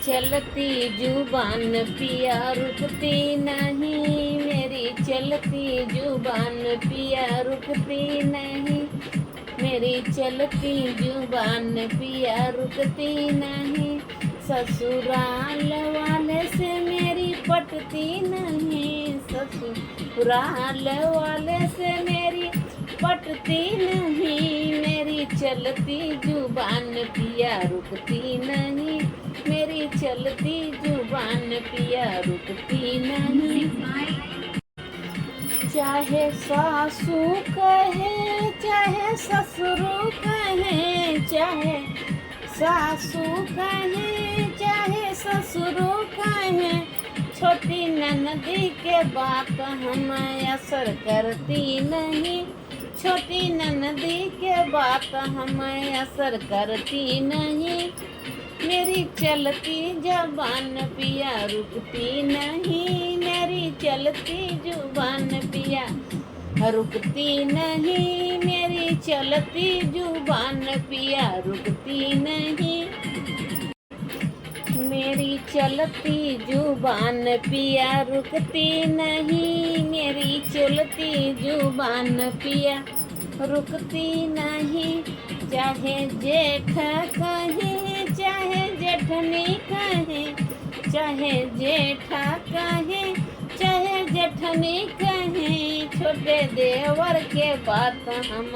चलती जुबान पिया रुकती नहीं, मेरी चलती जुबान पिया रुकती नहीं, मेरी चलती जुबान पिया रुकती नहीं। ससुराल वाले से मेरी पटती नहीं, ससुराल वाले से मेरी पटती नहीं, मेरी चलती जुबान पिया रुकती नहीं, मेरी चलती जुबान पिया रुकती नहीं। चाहे सासू कहे चाहे ससुर कहे, चाहे सासू कहे चाहे ससुर कहे, छोटी ननदी के बात हमें असर करती नहीं, छोटी ननदी के बात हमें असर करती नहीं, मेरी चलती जुबान पिया रुकती नहीं, मेरी चलती जुबान पिया रुकती नहीं, मेरी चलती जुबान पिया रुकती नहीं, मेरी चलती जुबान पिया रुकती नहीं, मेरी चलती जुबान पिया रुकती नहीं। चाहे जेठ कहे चाहे जेठनी कहे, चाहे जेठा कहे चाहे जेठनी कहे, छोटे देवर के बात हम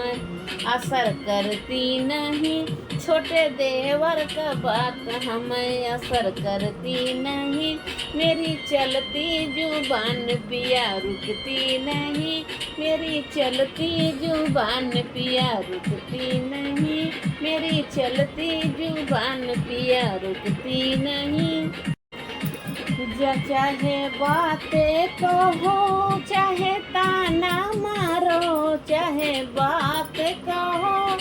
असर करती नहीं, छोटे देवर का बात हमें असर करती नहीं, मेरी चलती जुबान पिया रुकती नहीं, मेरी चलती जुबान पिया रुकती नहीं, मेरी चलती जुबान पिया रुकती नहीं। चाहे बातें कहो चाहे ताना मारो, चाहे बात कहो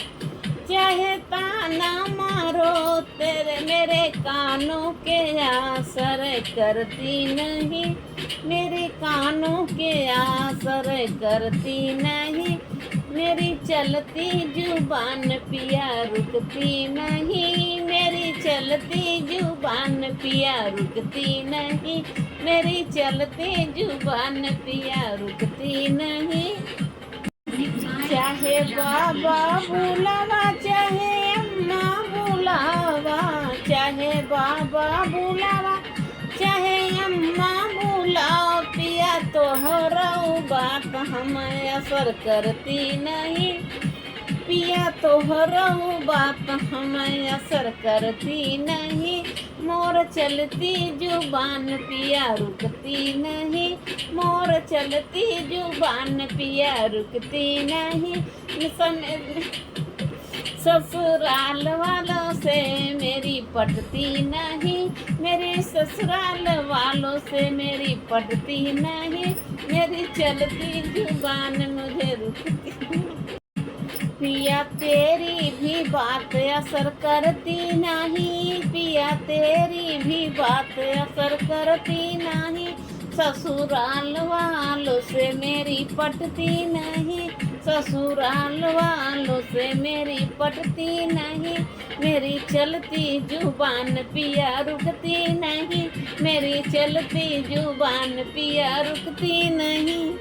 चाहे ताना मारो, तेरे मेरे कानों के असर करती नहीं, मेरे कानों के असर करती नहीं, मेरी चलती जुबान पिया रुकती नहीं, मेरी चलती जुबान पिया रुकती नहीं, मेरी चलती जुबान पिया रुकती नहीं। चाहे बाबा बुलावा चाहे अम्मा बुलावा, चाहे बाबा बुलावा चाहे अम्मा बुलाओ, पिया तोहरा बात हमें असर करती नहीं, पिया तोहरा बात हमें असर करती नहीं, मोर चलती जुबान पिया रुकती नहीं, मोर चलती जुबान पिया रुकती नहीं। ससुराल वालों से मेरी पटती नहीं, मेरे ससुराल वालों से मेरी पटती नहीं, मेरी चलती जुबान मुझे रुकती नहीं। पिया तेरी भी बात असर करती नहीं, पिया तेरी भी बात असर करती नहीं, ससुराल वालों से मेरी पटती नहीं, ससुराल वालों से मेरी पटती नहीं, मेरी चलती जुबान पिया रुकती नहीं, मेरी चलती जुबान पिया रुकती नहीं।